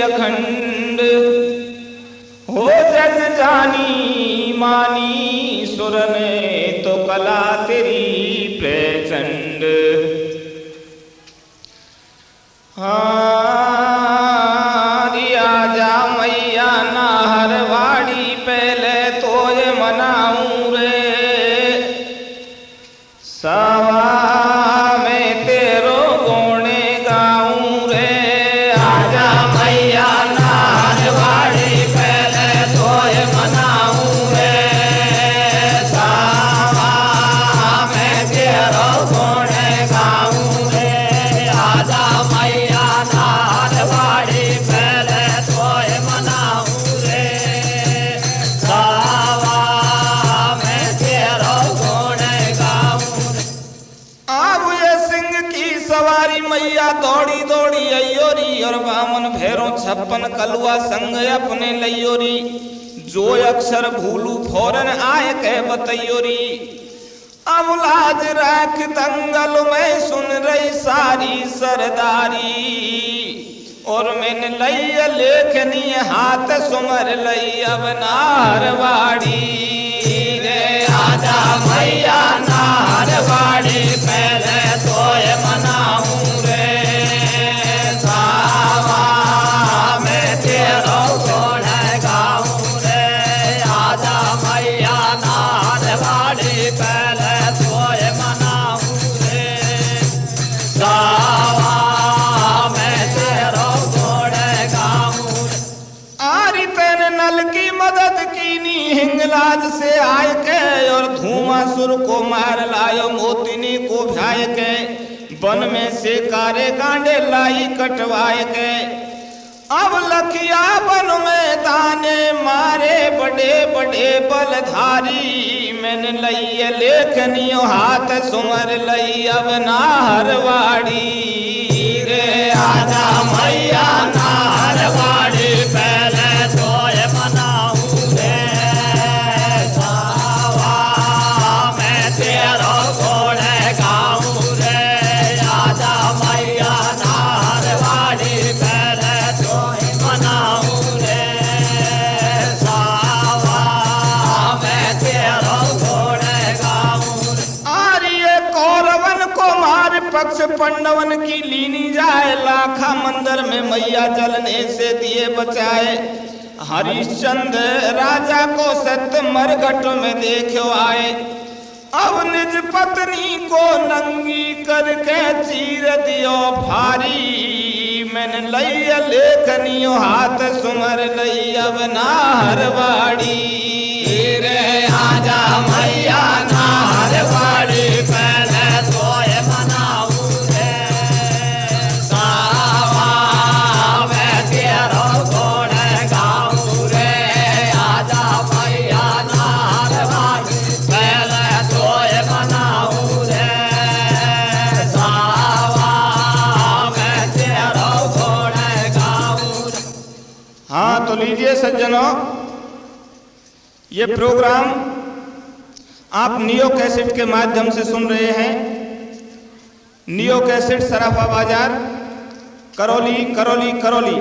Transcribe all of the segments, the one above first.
अखंड हो जग जानी मानी सुर ने तो कला तेरी प्रचंड। आजा मैया नाहरवाड़ी पहले तो ये मनाऊं रे सवा में तेरो गोणे गाऊं रे। आजा मैया नाहरवाड़ी पहले तो ये मनाऊं रे सवा में तेरो गोणे गाऊं रे। आजा मैया नाहरवाड़ी पहले तो ये मनाऊं रे सवा में तेरो गोणे गाऊं रे। अब ये सिंह की सवारी मैया दौड़ी दौड़ी अयोरी और बामन भैरों 56 कलुआ संग अपने लयोरी। जो अक्षर भूलू फौरन आए कह बतयोरी। अब लाज राख दंगल में सुन रही सारी सरदारी और मैंने लई लेखनी हाथ सुमर लई अब नारवाड़ी रे। आजा मैया नारवाड़ी पहले तो ये मनाऊं रे सावा में तेरो गोणे गाऊं रे। आजा मैया नारवाड़ी पहले तो ये मनाऊं रे सावा में तेरो गोणे गाऊं रे। आरी तेने नल की मदद की नी हिंगलाज से आय के और धुआं सुर को मार लायो मोतिनी को भ्याय के। वन में से कारे गांडे लाई कटवाए के। अब लखिया वन में ताने मारे बड़े बड़े बलधारी। मैंने लई लेखनियो हाथ सुमर लई अब नाहरवाड़ी रे। आजा मैया नाहरवाड़ी पहले तो ये मनाऊं रे सावा में तेरो गोणे गाऊं रे। आजा मैया नाहरवाड़ी पहले तो ये मनाऊं रे सावा में तेरो गोणे गाऊं रे। आर्य कौरवन को मार पक्ष पंडवन की लीनी जाए। लाखा मंदिर में मैया जलने से दिए बचाए। हरिश्चंद्र राजा को सत्य मरघट में देखो आए। अब निज पत्नी को नंगी करके चीर दियो भारी। मैंने लई लेखनियो हाथ सुमर लई अब नाहरवाड़ी रे। आजा मैया नाहरवाड़ी पहले तो ये मनाऊं रे सावा में तेरो गोणे गाऊं रे। आजा मैया नाहरवाड़ी पहले तो ये मनाऊं रे सावा में तेरो गोणे गाऊं रे। हाँ तो लीजिए सज्जनों, ये प्रोग्राम आप नियो कैसेट के माध्यम से सुन रहे हैं। नियो कैसेट सराफा बाजार करौली करौली करौली।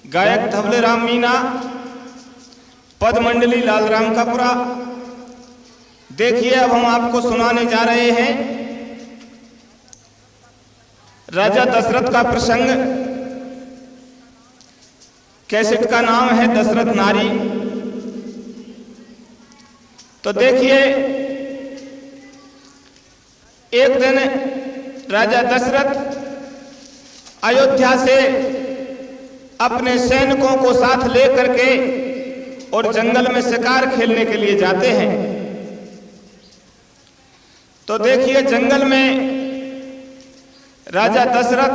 गायक धवले राम मीना, पद मंडली लालराम कापुरा। देखिए अब हम आपको सुनाने जा रहे हैं राजा दशरथ का प्रसंग। कैसेट का नाम है दशरथ नारी। तो देखिए एक दिन राजा दशरथ अयोध्या से अपने सैनिकों को साथ लेकर के और जंगल में शिकार खेलने के लिए जाते हैं। तो देखिए जंगल में राजा दशरथ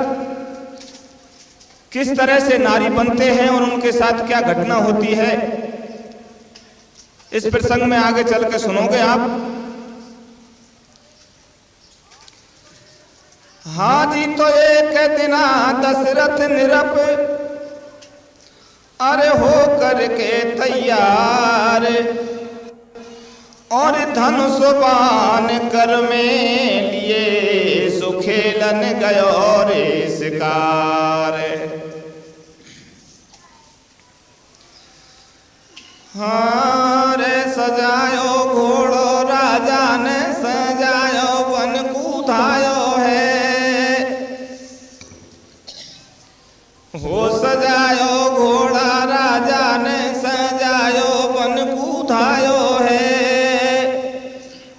किस तरह से नारी बनते हैं और उनके साथ क्या घटना होती है, इस प्रसंग में आगे चल के सुनोगे आप। हाँ जी तो एक दिना दशरथ निरप अरे हो करके तैयार और धनुष बाण कर में लिए सुखेलन गयो रे शिकार। हाँ रे सजायो घोड़ो राजा ने सजायो वन कूदायो है, हो सजायो घोड़ा राजा ने सजायो वन कूदायो है।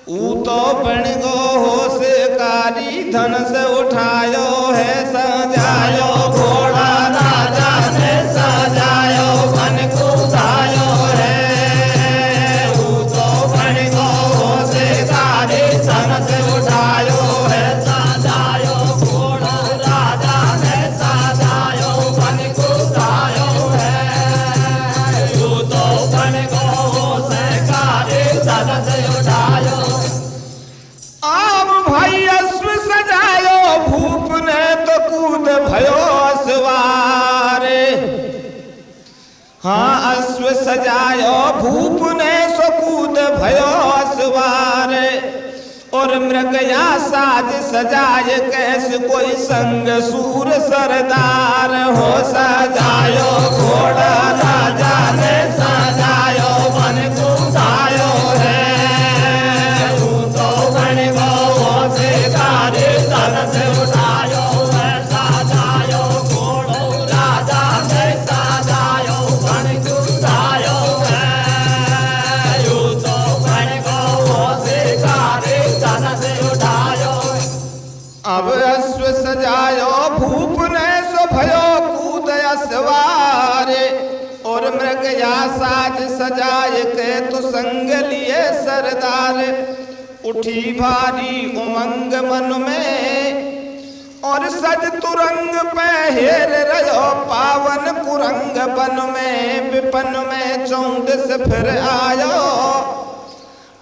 ऊ तो बन गो हो शिकारी धन से उठायो है, सजायो घोड़ा राजा ने सजायो वन कूदायो है। ऊ तो बन गो हो शिकारी धन से उठायो है, सजायो घोड़ा राजा ने सजायो वन कूदायो है। ऊ तो बन गो हो शिकारी धन से उठायो। आम भाई अश्व सजायो भूप ने तो कूद भयो सवारे। हाँ अश्व सजायो भूप ने सो कूद भयो सवारे। और मृग या साज सजाए कैसे कोई संग सूर सरदार हो, सजायो घोड़ा राजा ने सजायो वन कूदायो है। धन से उठायो है, सजायो घोड़ो राजा ने सजायो वन कूदायो है। यूं तो बन गो हो शिकारी धन से उठायो। अब अश्व सजायो भूप ने सो भयो कूद सवारे। और मृग या साज सजाए के तो संग लिए सरदार। उठी भारी उमंग मन में और सज तुरंग पहर रहो पावन कुरंग बन में। विपन में 14 फिर आयो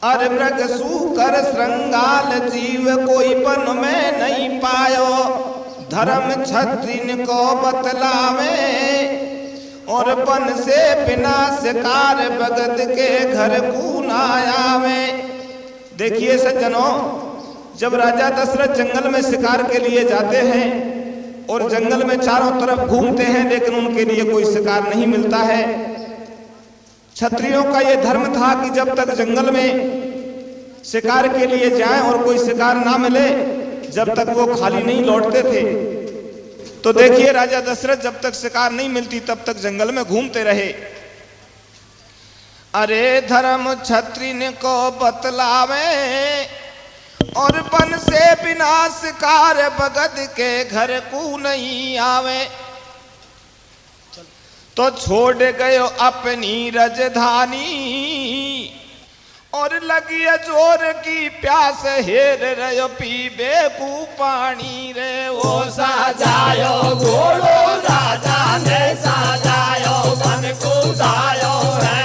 और मृग सूकर श्रृंगाल जीव कोई बन में नहीं पायो। धर्म छत्रिन को बतलावे और बन से बिना शिकार भगत के घर को न आवे। देखिए सज्जनों, जब राजा दशरथ जंगल में शिकार के लिए जाते हैं और जंगल में चारों तरफ घूमते हैं लेकिन उनके लिए कोई शिकार नहीं मिलता है। क्षत्रियों का यह धर्म था कि जब तक जंगल में शिकार के लिए जाएं और कोई शिकार ना मिले जब तक वो खाली नहीं लौटते थे। तो देखिए राजा दशरथ जब तक शिकार नहीं मिलती तब तक जंगल में घूमते रहे। अरे धर्म क्षत्रिय को बतलावे और बन से बिना शिकार भगत के घर को नहीं आवे। तो छोड़ गयो अपनी राजधानी और लगी जोर की प्यास हेर रयो पीबे को पानी रे। वो सजायो घोड़ो राजा ने सजायो वन कूदायो है।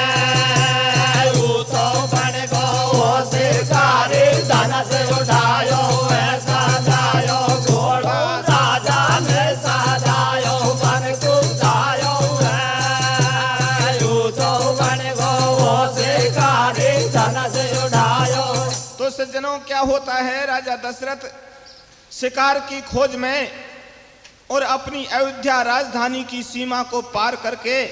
धन से उठायो है, सजायो घोड़ो राजा ने सजायो वन कूदायो है। यूं तो बन गो हो शिकारी धन से उठायो। तो सज्जनों क्या होता है, राजा दशरथ शिकार की खोज में और अपनी अयोध्या राजधानी की सीमा को पार करके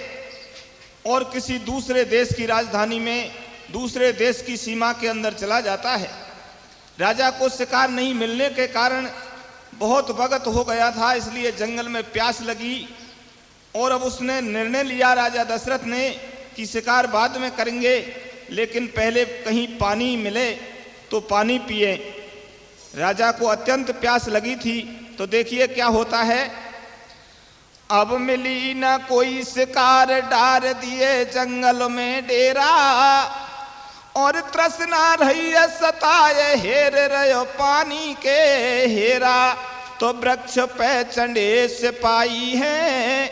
और किसी दूसरे देश की राजधानी में दूसरे देश की सीमा के अंदर चला जाता है। राजा को शिकार नहीं मिलने के कारण बहुत वक्त हो गया था, इसलिए जंगल में प्यास लगी और अब उसने निर्णय लिया राजा दशरथ ने कि शिकार बाद में करेंगे लेकिन पहले कहीं पानी मिले तो पानी पिए। राजा को अत्यंत प्यास लगी थी। तो देखिए क्या होता है, अब मिली ना कोई शिकार डार दिए जंगल में डेरा और तृष्णा रही सताए हेर रयो पानी के हेरा। तो वृक्ष पे चंडे सिपाही हैं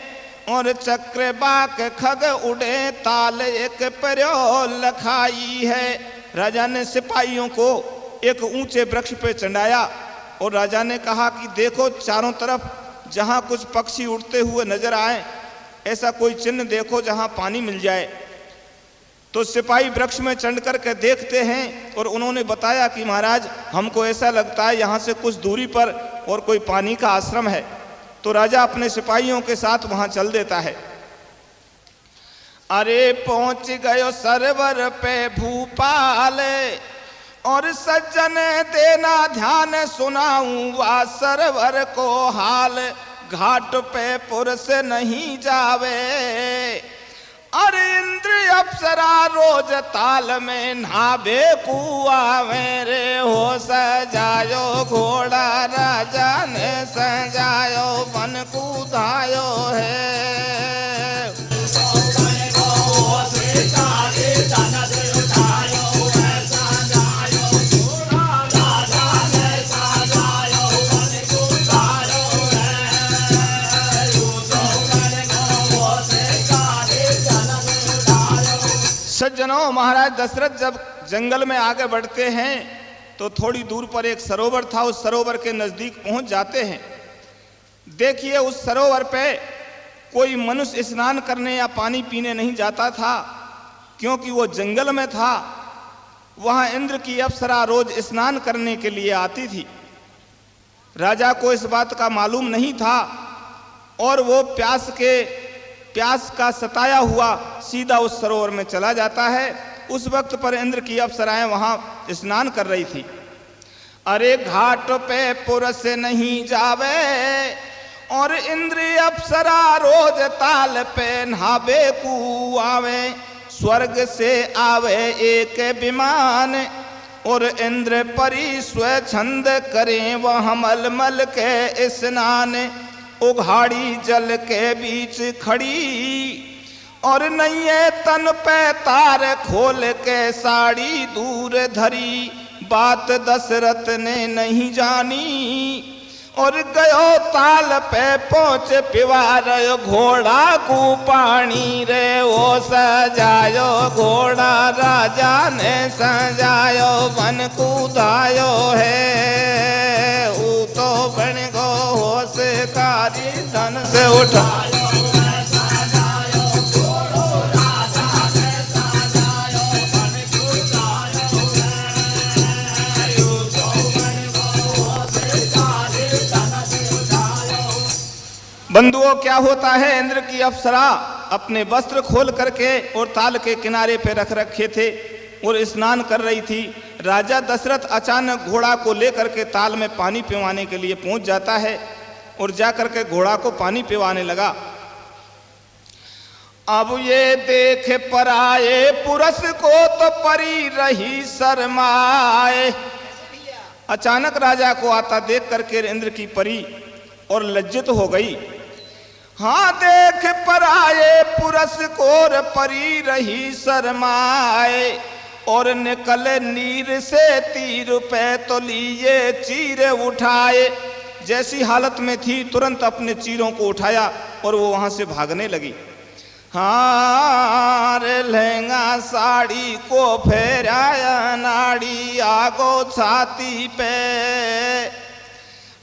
और चक्र बाक खग उड़े ताल एक पर्यो लखाई है। राजा ने सिपाहियों को एक ऊंचे वृक्ष पे चढ़ाया और राजा ने कहा कि देखो चारों तरफ जहां कुछ पक्षी उड़ते हुए नजर आए ऐसा कोई चिन्ह देखो जहां पानी मिल जाए। तो सिपाही वृक्ष में चढ़ कर के देखते हैं और उन्होंने बताया कि महाराज हमको ऐसा लगता है यहाँ से कुछ दूरी पर और कोई पानी का आश्रम है। तो राजा अपने सिपाहियों के साथ वहां चल देता है। अरे पहुंच गयो सरवर पे भूपाल, और सज्जन देना ध्यान सुनाऊं वा सरवर को हाल। घाट पे पुरुष नहीं जावे, अरे इंद्र अप्सरा रोज ताल में नाभे कुआ मेरे। हो सजायो घोड़ा राजा ने सजायो बन कूदायो है। सज्जनों, महाराज दशरथ जब जंगल में आगे बढ़ते हैं तो थोड़ी दूर पर एक सरोवर था। उस सरोवर के नजदीक पहुंच जाते हैं। देखिए, उस सरोवर पे कोई मनुष्य स्नान करने या पानी पीने नहीं जाता था, क्योंकि वो जंगल में था। वहां इंद्र की अप्सरा रोज स्नान करने के लिए आती थी। राजा को इस बात का मालूम नहीं था और वो प्यास का सताया हुआ सीधा उस सरोवर में चला जाता है। उस वक्त पर इंद्र की अप्सराएं वहां स्नान कर रही थी। अरे घाट पे पुरुष नहीं जावे, और इंद्र अप्सरा रोज ताल पे नहावे कुआवे। स्वर्ग से आवे एक विमान, और इंद्र परी स्वच्छंद करें वह मलमल के स्नान। उघाड़ी जल के बीच खड़ी, और नैये तन पे तार खोल के साड़ी दूर धरी। बात दशरथ ने नहीं जानी, और गयो ताल पे पहुंच पिवार घोड़ा को पानी रे। वो सजायो घोड़ा राजा ने सजायो बन कूदायो है। वो तो बन गो होशकारी धन से उठायो। बंधुओं, क्या होता है, इंद्र की अप्सरा अपने वस्त्र खोल करके और ताल के किनारे पे रख रखे थे और स्नान कर रही थी। राजा दशरथ अचानक घोड़ा को लेकर के ताल में पानी पिवाने के लिए पहुंच जाता है और जाकर के घोड़ा को पानी पिवाने लगा। अब ये देख पराए पुरुष को तो परी रही शर्माए। अचानक राजा को आता देख करके इंद्र की परी और लज्जित हो गई। हाँ, देख पराए पुरुष को परी रही शर्माए, और निकले नीर से तीर पे तो लिए चीर उठाए। जैसी हालत में थी तुरंत अपने चीरों को उठाया और वो वहां से भागने लगी। हाँ, लहंगा साड़ी को फेराया नाड़ी आगो छाती पे,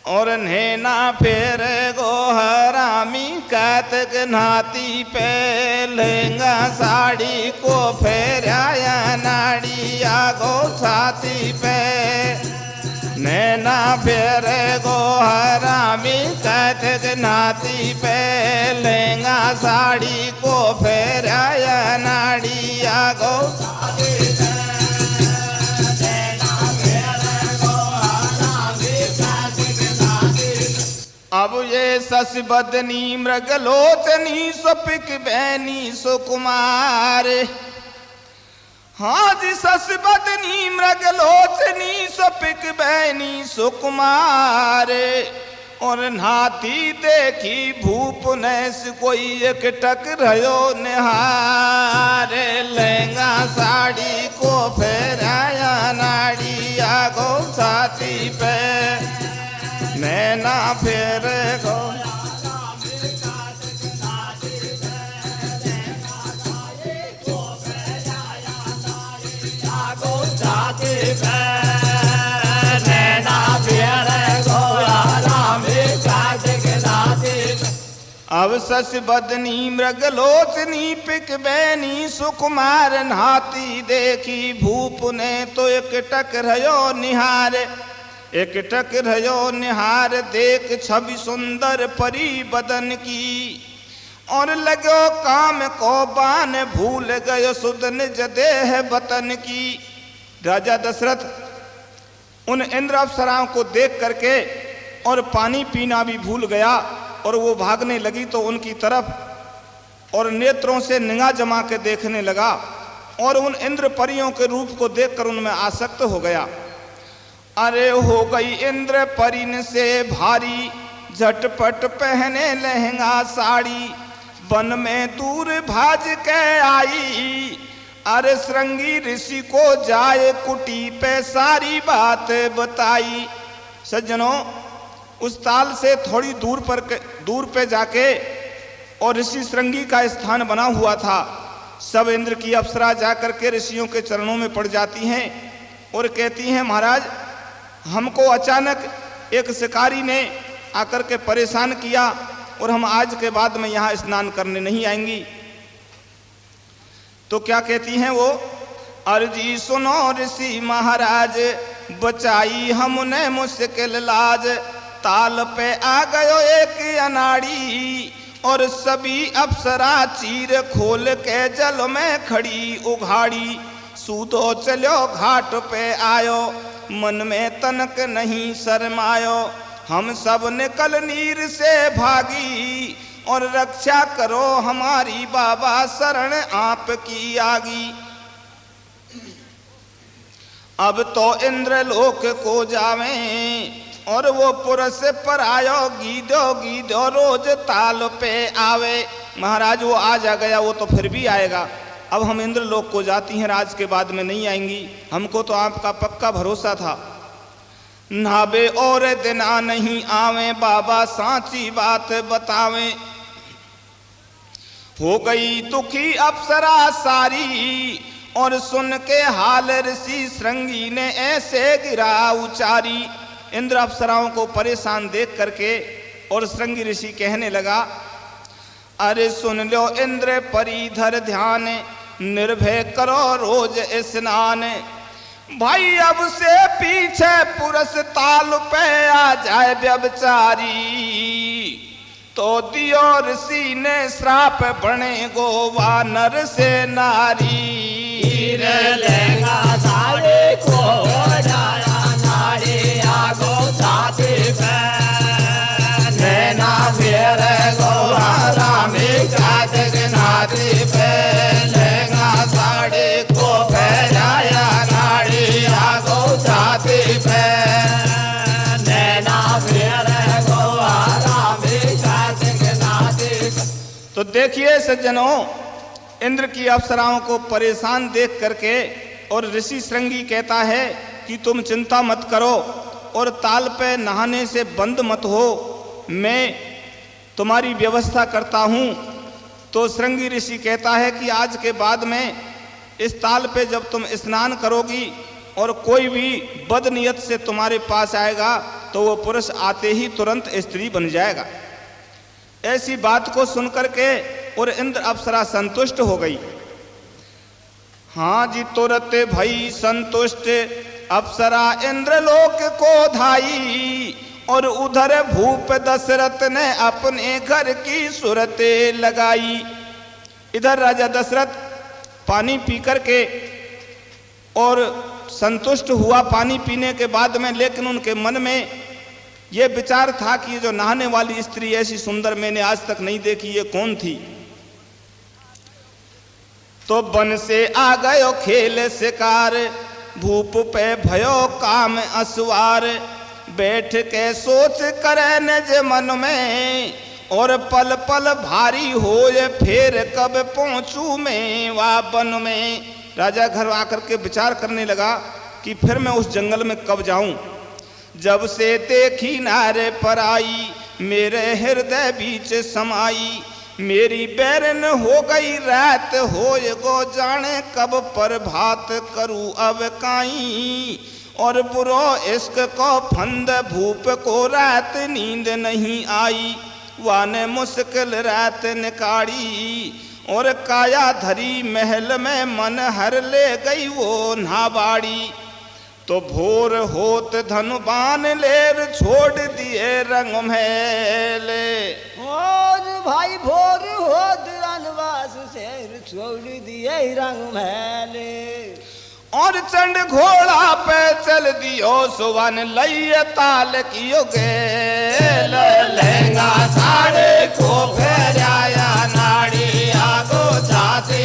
और नैना फेर गो हरामी कातक नाती पे। लहंगा साड़ी को फेराया नाड़ी आगो छाती पे, नैना फेर गो हरामी कातक नाती पे। लहंगा साड़ी को फेराया नाड़ी आगो छाती पे। अब ये सस बदनी मृगलोचनी सुपिक बैनी सुकुमार। हाँ जी, सस बदनी मृगलोचनी सुपिक बैनी सुकुमार, और नाती देखी भूप नैस कोई एक टक रहो निहार। लहंगा साड़ी को फेराया नाड़ी आगो छाती पे, नैना फेर गो। अब सस बदनी मृगलोचनी पिक बैनी सुकुमार, नाती देखी भूप ने तो एक टक रहो निहार। एक टक रहो निहार देख छवि सुंदर परी बदन की, और लगो काम को बान भूल गयो सुध निज देह वतन की। राजा दशरथ उन इंद्र अप्सराओं को देख करके और पानी पीना भी भूल गया और वो भागने लगी तो उनकी तरफ और नेत्रों से निगाह जमा के देखने लगा और उन इंद्र परियों के रूप को देखकर उनमें आसक्त हो गया। अरे हो गई इंद्र परिन से भारी, झटपट पहने लहंगा साड़ी, वन में दूर भाज के आई, अरे श्रृंगी ऋषि को जाए कुटी पे सारी बात बताई। सज्जनों, उस ताल से थोड़ी दूर पे जाके और ऋषि श्रृंगी का स्थान बना हुआ था। सब इंद्र की अप्सरा जाकर के ऋषियों के चरणों में पड़ जाती हैं और कहती हैं, महाराज हमको अचानक एक शिकारी ने आकर के परेशान किया और हम आज के बाद में यहाँ स्नान करने नहीं आएंगी। तो क्या कहती हैं वो, अर्जी सुनो ऋषि महाराज, बचाई हमने मुश्किल लाज, ताल पे आ गयो एक अनाड़ी, और सभी अप्सरा चीर खोल के जल में खड़ी उघाड़ी, सूदो चलो घाट पे आयो, मन में तनक नहीं शर्मायो, हम सब निकल नीर से भागी, और रक्षा करो हमारी बाबा शरण आपकी आगी। अब तो इंद्रलोक को जावें और वो पुरुष पर आयो, गीदो गीदो रोज ताल पे आवे। महाराज वो आज आ गया, वो तो फिर भी आएगा, अब हम इंद्रलोक को जाती हैं, आज के बाद में नहीं आएंगी, हमको तो आपका पक्का भरोसा था। नाबे और दिना नहीं आवे, बाबा सांची बात बतावे, हो गई दुखी अप्सरा सारी, और सुन के हाल ऋषि श्रृंगी ने ऐसे गिरा उचारी। इंद्र अप्सराओं को परेशान देख करके और श्रृंगी ऋषि कहने लगा, अरे सुन लो इंद्र परिधर ध्यान, निर्भय करो रोज स्नान, भाई अब से पीछे पुरुष ताल पे आ जाए व्यभिचारी, तो दियो ऋषि ने श्राप बने गो वानर से नारी। लेगा सारे को जाया नारी, आगो छाती पे नैना फेर गो रामी कातिक नाती पे, लेगा साड़ी को फैलाया नारी, आगो छाती पे नैना फेर गो रामी कातिक नाती। तो देखिए सज्जनों, इंद्र की अप्सराओं को परेशान देख करके और ऋषि श्रृंगी कहता है कि तुम चिंता मत करो और ताल पे नहाने से बंद मत हो, मैं तुम्हारी व्यवस्था करता हूँ। तो श्रृंगी ऋषि कहता है कि आज के बाद में इस ताल पे जब तुम स्नान करोगी और कोई भी बदनीयत से तुम्हारे पास आएगा तो वो पुरुष आते ही तुरंत स्त्री बन जाएगा। ऐसी बात को सुनकर के और इंद्र अप्सरा संतुष्ट हो गई। हाँ जी, तुरंत भई संतुष्ट अप्सरा इंद्रलोक को धाई, और उधर भूप दशरथ ने अपने घर की सूरत लगाई। इधर राजा दशरथ पानी पी करके और संतुष्ट हुआ पानी पीने के बाद में, लेकिन उनके मन में ये विचार था कि जो नहाने वाली स्त्री ऐसी सुंदर मैंने आज तक नहीं देखी, ये कौन थी। तो वन से आ गयो खेल शिकार, भूप पे भयो काम असवार, बैठ के सोच करे निज मन में, और पल पल भारी होए फिर कब पहुंचू मैं वा वन में। राजा घर आकर के विचार करने लगा कि फिर मैं उस जंगल में कब जाऊं। जब से देखी नारे पर आई, मेरे हृदय बीच समाई, मेरी बैरन हो गई रात होए गो जाने कब पर भात करूं अब काई, और बुरो इश्क को फंद भूप को रात नींद नहीं आई, वाने मुश्किल रात निकाड़ी, और काया धरी महल में मन हर ले गई वो नाबाड़ी। तो भोर होत धनुबान लेर छोड़ दिए रंग महले, और भाई भोर हो छोड़ दिए रंग मैले और चंड घोड़ा पे चल दियो सुवन लइए ताल कियो गेल लहंगा साड़े को फेराया नाड़ी आगो जाती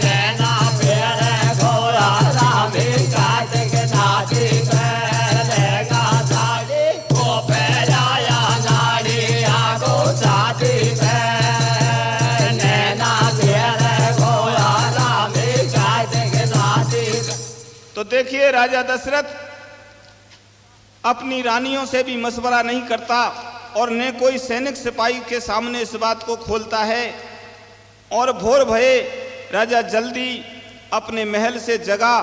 नैना फेरे घोड़ा रामी काट के नाची लहंगा साड़े को फेराया नाड़ी आगो जाती नैना फेरे घोड़ा रामी काट के नाची। तो देखिए राजा दशरथ अपनी रानियों से भी मशवरा नहीं करता और न कोई सैनिक सिपाही के सामने इस बात को खोलता है। और भोर भये राजा जल्दी अपने महल से जगा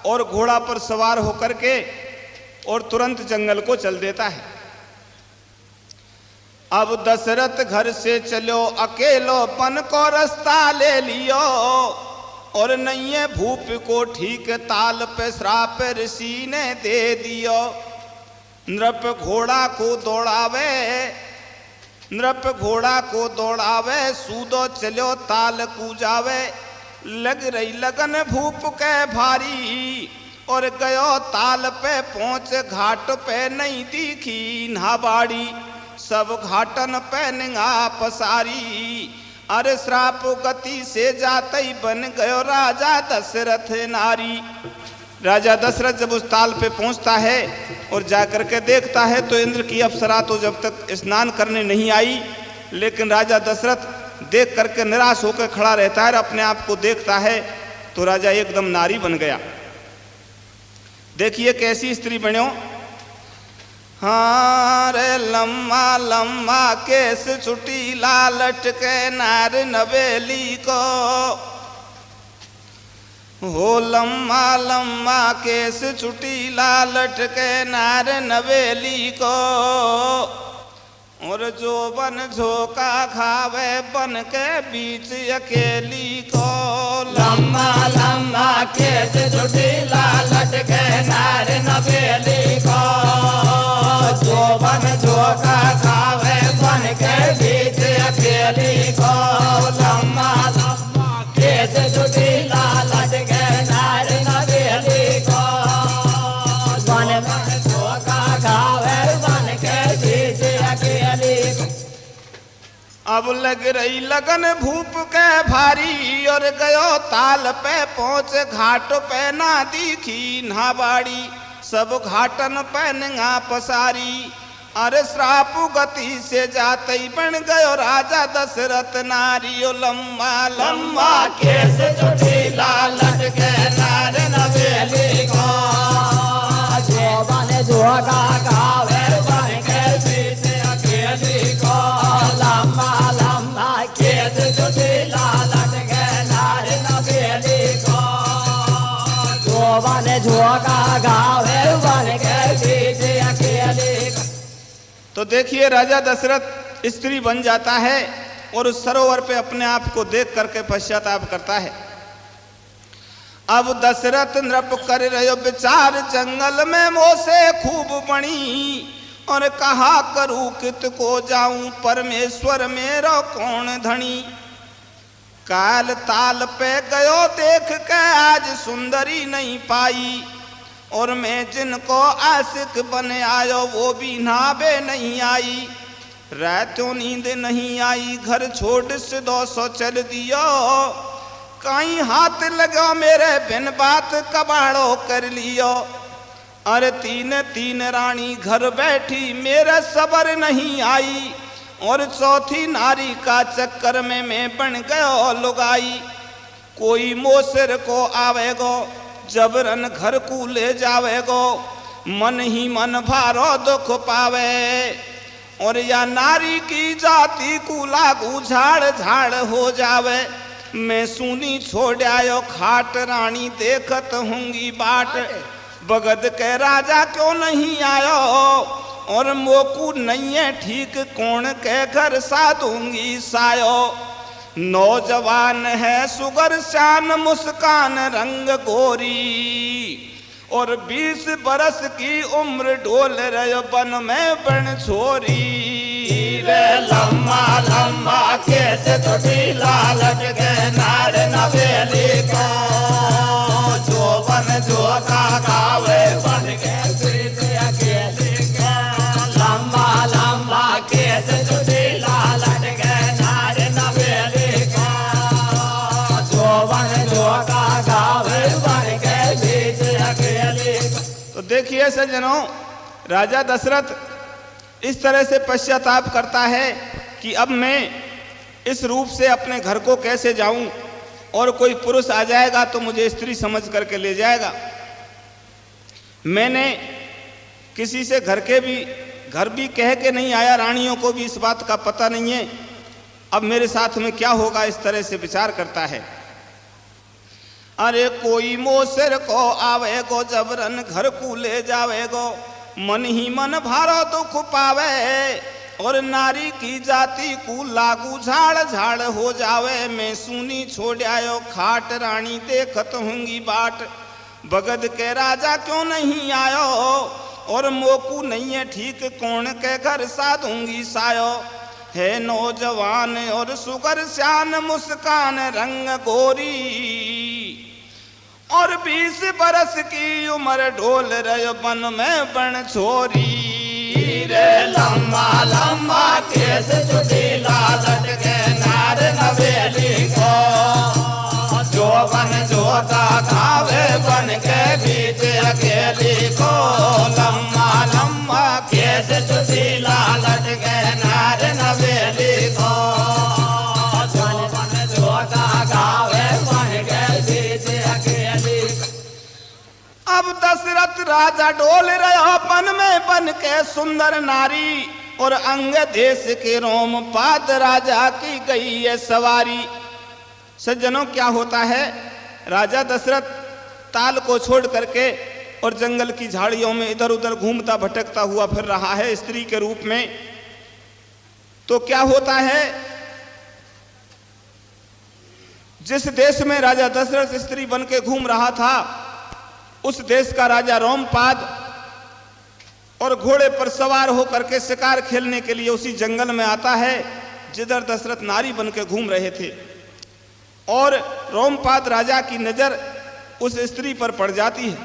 और घोड़ा पर सवार होकर के और तुरंत जंगल को चल देता है। अब दशरथ घर से चलो अकेलो पन को रास्ता ले लियो और नैये भूप को ठीक ताल पे श्राप ऋषि ने दे दियो। नृप घोड़ा को दौड़ावे सूदो चलो ताल कूजावे लग रही लगन भूप के भारी और गयो ताल पे पहुंच घाट पे नहीं दिखी नाबाड़ी सब घाटन पे निगाह पसारी अरे श्राप गति से जाते ही बन गयो राजा दशरथ नारी। राजा दशरथ जब उस ताल पे पहुंचता है और जाकर के देखता है तो इंद्र की अप्सरा तो जब तक स्नान करने नहीं आई, लेकिन राजा दशरथ देख करके निराश होकर खड़ा रहता है, अपने आप को देखता है तो राजा एकदम नारी बन गया। देखिए कैसी स्त्री बनो। हाँ रे लम्मा लम्मा केस छुटी लालट के नार नवेली को हो लम्मा लम्मा केस छुटी लालट के नार नवेली को और जो बन झोंका खावे बन के बीच अकेली को लम्मा लम्मा केस छुटी लालट के नार नवेली को जो बन झोंका खावे बन के बीच अकेली को लम्मा लम्मा केस छुटी लालट के नार नवेली को बन झोंका खावे बन के बीच अकेली को। अब लग रही लगन भूप के भारी और गयो ताल पे पहुंच घाट पे ना दिखी नाबाड़ी सब घाटन पे निगाह पसारी अरे श्राप गति से जाते ही बन गयो राजा दशरथ नारी ओ लम्मा लम्मा केस छुटी लालट के नार नवेली को जो बन झोंका खावे बन के बीच अकेली को लम्मा लम्मा केस छुटी लालट के नार नवेली को जो बन झोंका खावे बन के बीच अकेली को। तो देखिए राजा दशरथ स्त्री बन जाता है और उस सरोवर पे अपने आप को देख करके पश्चाताप करता है। अब दशरथ नृप कर रहे विचार जंगल में मोसे खूब बनी और कहा करूं कित को जाऊं परमेश्वर मेरो कौन धनी। काल ताल पे गयो देख के आज सुंदरी नहीं पाई और मैं जिनको आशिक बने आयो वो भी नाबे नहीं आई। रातों नींद नहीं आई घर छोड़ से 200 चल दियो कहीं हाथ लगा मेरे बिन बात कबाड़ो कर लियो। अरे तीन रानी घर बैठी मेरा सबर नहीं आई और चौथी नारी का चक्कर में मैं बन गयो लुगाई। कोई मोसर को आवेगो जबरन घर को ले जावेगो मन ही मन भारो दुख पावे और या नारी की जाति को लागू झाड़ झाड़ हो जावे। मैं सुनी छोड़ आयो खाट रानी देखत होंगी बाट बगद के राजा क्यों नहीं आयो और मोकू नहीं है ठीक कौन के घर साधूंगी सायो। नौजवान है सुगर शान मुस्कान रंग गोरी और 20 बरस की उम्र डोल रहे बन में बन छोरी। लम्मा लम्मा के केस चुटीला लटके नार नवेली को जोबन जोगा गावे बन के बीच अकेली को लंबा लंबा केस चुटीला लटके नार नवेली को जोबन जोगा गावे बन के बीच अकेली को। तो देखिए सज्जनों, राजा दशरथ इस तरह से पश्चाताप करता है कि अब मैं इस रूप से अपने घर को कैसे जाऊं, और कोई पुरुष आ जाएगा तो मुझे स्त्री समझ करके ले जाएगा। मैंने किसी से घर भी कह के नहीं आया, रानियों को भी इस बात का पता नहीं है। अब मेरे साथ में क्या होगा, इस तरह से विचार करता है। अरे कोई मोसर को आवेगो जबरन घर को ले जावेगो, मन ही मन भारो दुख पावे, और नारी की जाति को लागू झाड़ झाड़ हो जावे। मैं सुनी छोड़ आयो खाट रानी देखत होंगी बाट, बगद के राजा क्यों नहीं आयो, और मोकू नहीं है ठीक कौन के घर साधूंगी सायो। है नौजवान और सुगर श्यान मुस्कान रंग गोरी, और 20 बरस की उम्र ढोल रहे बन में बन छोरी। रे लम्बा लम्बा केस चुटीला लटके नार नवेली को जोबन जोगा गावे बन के बीच अकेली को लम्बा लम्बा केस चुटीला लटके नार नवेली को जोबन जोगा गावे बन के बीच अकेली। अब दशरथ राजा डोल रहा बन में बन के सुंदर नारी, और अंग देश के रोम पाद राजा की गई है सवारी। सज्जनों, क्या होता है, राजा दशरथ ताल को छोड़ करके और जंगल की झाड़ियों में इधर उधर घूमता भटकता हुआ फिर रहा है स्त्री के रूप में। तो क्या होता है, जिस देश में राजा दशरथ स्त्री बन के घूम रहा था, उस देश का राजा रोमपाद और घोड़े पर सवार होकर के शिकार खेलने के लिए उसी जंगल में आता है जिधर दशरथ नारी बन के घूम रहे थे। और रोमपाद राजा की नजर उस स्त्री पर पड़ जाती है।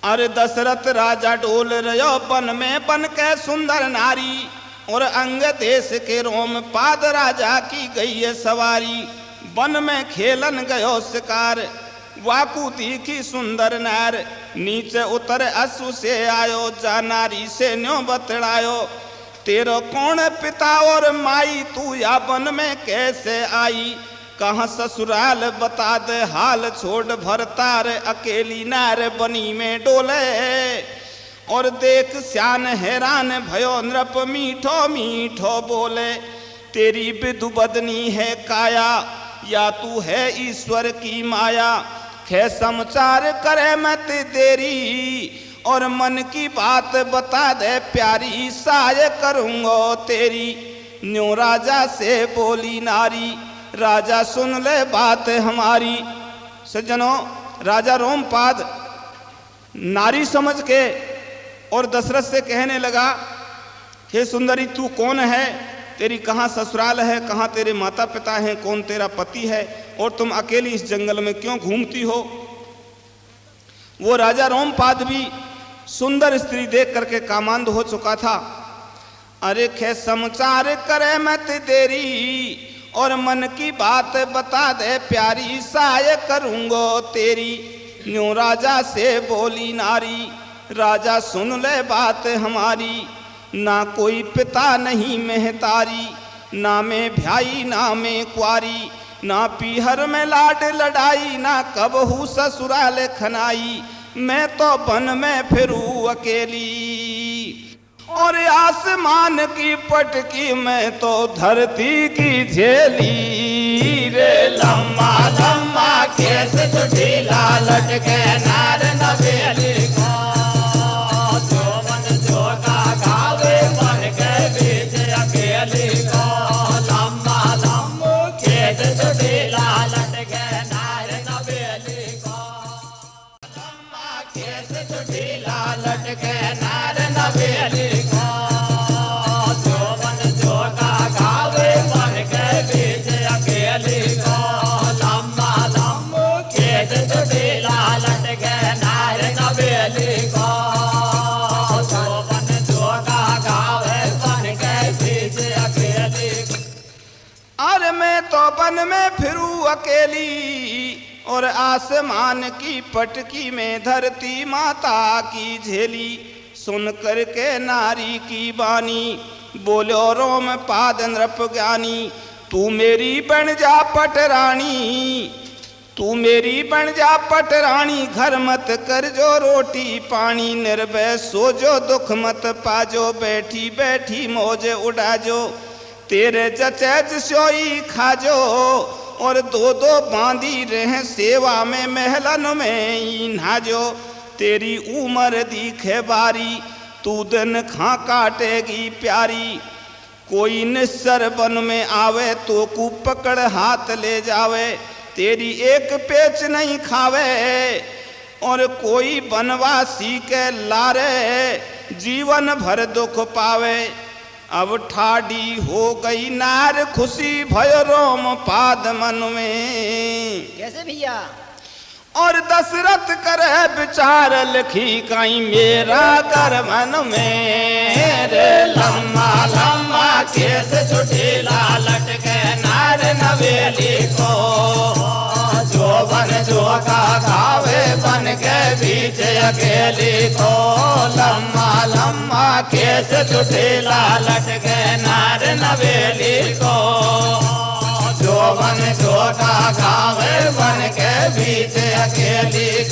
अरे दशरथ राजा डोल रहो बन में बन के सुंदर नारी, और अंग देश के रोमपाद राजा की गई है सवारी। वन में खेलन गयो शिकार, वाकू तीखी सुंदर नार, नीचे उतर असु से आयो, जा नारी से न्यो बतड़ायो। तेरो कौन पिता और माई, तू या वन में कैसे आई, कहाँ ससुराल बता दे हाल, छोड़ भरतार अकेली नार बनी में डोले। और देख श्यान हैरान भयो नृप मीठो मीठो बोले, तेरी विदु बदनी है काया, या तू है ईश्वर की माया। खे समाचार करे मत देरी, और मन की बात बता दे प्यारी, साय करूँगो तेरी। न्यों राजा से बोली नारी, राजा सुन ले बात हमारी। सज्जनों, राजा रोमपाद नारी समझ के और दशरथ से कहने लगा, हे सुंदरी तू कौन है, तेरी कहाँ ससुराल है, कहाँ तेरे माता पिता हैं, कौन तेरा पति है, और तुम अकेली इस जंगल में क्यों घूमती हो। वो राजा रोमपाद भी सुंदर स्त्री देख करके कामांध हो चुका था। अरे खे समाचार करे मत देरी, और मन की बात बता दे प्यारी, साय करूँगो तेरी। न्यों राजा से बोली नारी, राजा सुन ले बात हमारी। ना कोई पिता नहीं महतारी, ना मैं भ्याई ना मैं कुआरी, ना पीहर में लाड लड़ाई, ना कबहू ससुराल खनाई। मैं तो वन में फिरूं अकेली, और आसमान की पटकी मैं तो धरती की झेली। रे लम्बा लम्बा केस चुटीला लटके नार नवेली को, जोबन जोगा गावे बन के बीच अकेली को। लम्बा लम्बा केस चुटीला लटके नार नवेली को, लम्बा केस चुटीला लटके नार नवेली को। जोबन जोगा गावे और मैं तो वन में फिरूं अकेली, और आसमान की पटकी में धरती माता की झेली। सुन करके नारी की बानी, बोलो रोम पाद नृप ज्ञानी। तू मेरी बन जा पटरानी, तू मेरी बन जा पटरानी। घर मत कर जो रोटी पानी, निर्भय सो जो दुख मत पाजो। बैठी बैठी मौज उड़ाजो, तेरे जचैज सोई खाजो। और दो दो बांधी रहे सेवा में महलन में ही नाजो। तेरी उम्र दिखे बारी, तू दिन खा काटेगी प्यारी। कोई निस्सर वन में आवे तो कू पकड़ हाथ ले जावे। तेरी एक पेच नहीं खावे, और कोई बनवासी के लारे जीवन भर दुख पावे। अब ठाडी हो गई नार, खुशी भयो रोम पाद मन में। कैसे भैया? और दशरथ करे विचार, लिखी कहीं मेरा कर मन में। रे लम्बा लम्बा केस चुटीला लटके नार नवेली को। जो बन जो का खावे बन के बीच अकेली को। लम्बा लम्बा केस चुटीला लटके नार नवेली को। जो बन जो का खावे बन के बीच अकेली।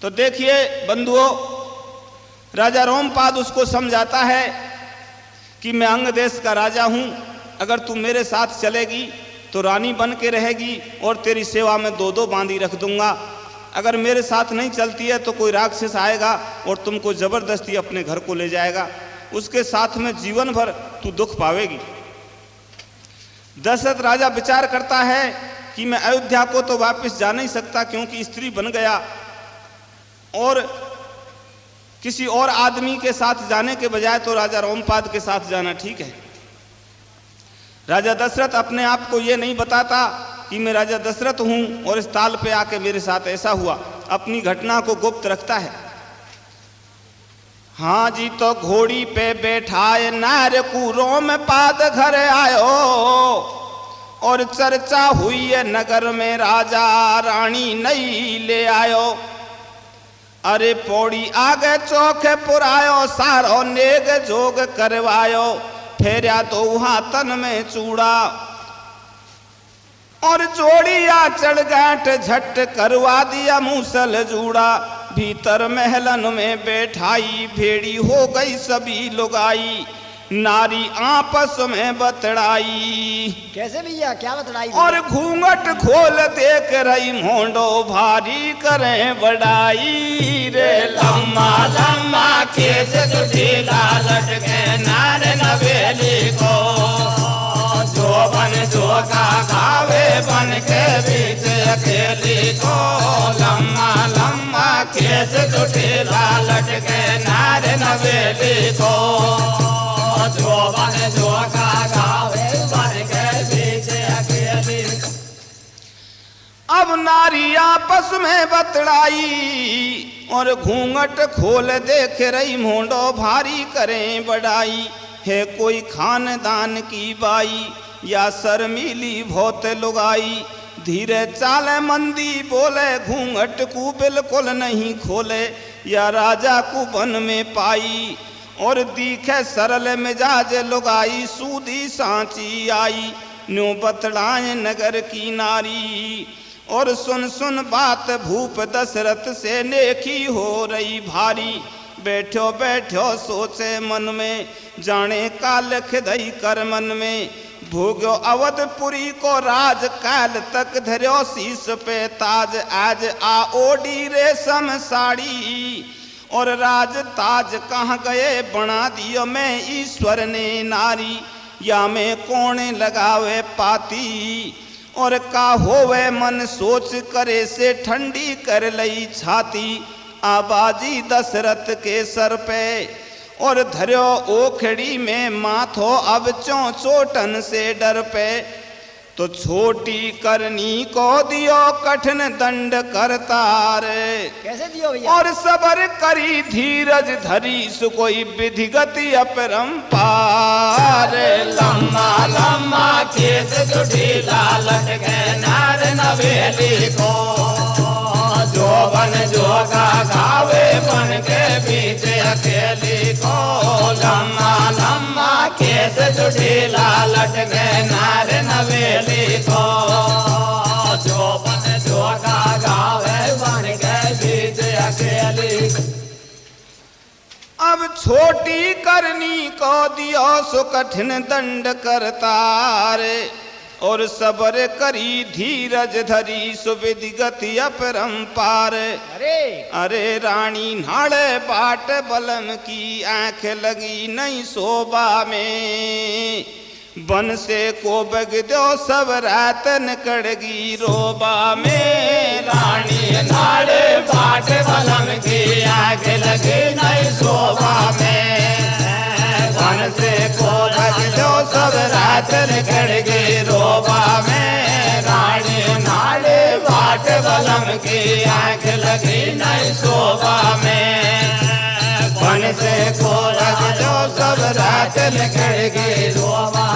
तो देखिए बंधुओं, राजा रोमपाद उसको समझाता है कि मैं अंग देश का राजा हूं, अगर तू मेरे साथ चलेगी तो रानी बन के रहेगी, और तेरी सेवा में दो दो बांधी रख दूंगा। अगर मेरे साथ नहीं चलती है तो कोई राक्षस आएगा और तुमको जबरदस्ती अपने घर को ले जाएगा। उसके साथ में जीवन भर तू दुख पावेगी। दशरथ राजा विचार करता है कि मैं अयोध्या को तो वापस जा नहीं सकता, क्योंकि स्त्री बन गया, और किसी और आदमी के साथ जाने के बजाय तो राजा रोमपाद के साथ जाना ठीक है। राजा दशरथ अपने आप को ये नहीं बताता कि मैं राजा दशरथ हूं और इस ताल पे आके मेरे साथ ऐसा हुआ। अपनी घटना को गुप्त रखता है। हाँ जी, तो घोड़ी पे बैठाए नार को रोमपाद घर आयो। और चर्चा हुई है नगर में, राजा रानी नहीं ले आयो। अरे पौड़ी आगे चौके पुरायो, सारो नेग जोग करवायो। फेरिया तो वहां तन में चूड़ा, और जोड़िया चढ़ गांठ झट करवा दिया मूसल जूड़ा। भीतर महलन में बैठाई, भेड़ी हो गई सभी लुगाई। नारी आपस में बतड़ाई। कैसे भैया? क्या बतड़ाई? और घूंघट खोल देख रही मोंडो, भारी करें बड़ाई। रे लम्मा लम्मा केस चुटीला लटके नार नवेली को। जो बन जो का खावे बन के बीच अकेली को। लम्मा लम्मा केस चुटीला लटके नार नवेली को। जो बन जो का खावे बन के बीच अकेली। अब नारी आपस में बतड़ाई, और घूंघट खोल देख रही मोंडो, भारी करें बड़ाई। है कोई खानदान की बाई, या शर्मीली बहुत लुगाई। धीरे चाले मंदी बोले, घूंघट को बिल्कुल नहीं खोले। या राजा को वन में पाई, और दिखे सरल मिजाज लुगाई। सूदी सांची आई, न्यू बतड़ाए नगर की नारी। और सुन सुन बात भूप दशरथ से, नेकी हो रही भारी। बैठो बैठो सोचे मन में, जाने का लख दई कर मन में। भोग्यो अवधपुरी को राज, काल तक धर्यो शीश पे ताज। आज आ ओडी रेशम साड़ी, और राज ताज कहाँ गए बना दियो मैं ईश्वर ने नारी। या में कौन लगावे पाती, और का होवे मन सोच करे से ठंडी कर लई छाती। आबाजी दशरथ के सर पे, और धर्यो ओखड़ी में माथो अब चोटन से डर पे। तो छोटी करनी को दियो कठिन दंड करतार। कैसे दियो भैया? और सबर करी धीरज धरी सु कोई विधिगति अपरंपार। लम्बा लम्बा केस जुटीला लटके नार नवेली को, जोबन जोगा गावे बन के बीच अकेली को। लम्बा लम्बा केस जुटीला लटके नार नवेली को, जोबन जोगा गावे बन के बीच अकेली। अब छोटी करनी को दियो सो कठिन दंड करतार। और सबर करी धीरज धरी सुविधि गति अपरंपार। अरे रानी नाड़े बाट बलन की आंख लगी नहीं शोभा में। बन से को बग दो सब रातन कड़गी रोबा में। रानी नाड़े बाट बलन की आंख लगी नहीं शोभा में। बन से को बग दो सब रातन कड़गी रोबा में। रानी नाड़े बाट बलन की आंख लगी नहीं शोभा में। बन से को बग दो सब रातन कड़गी रोबा।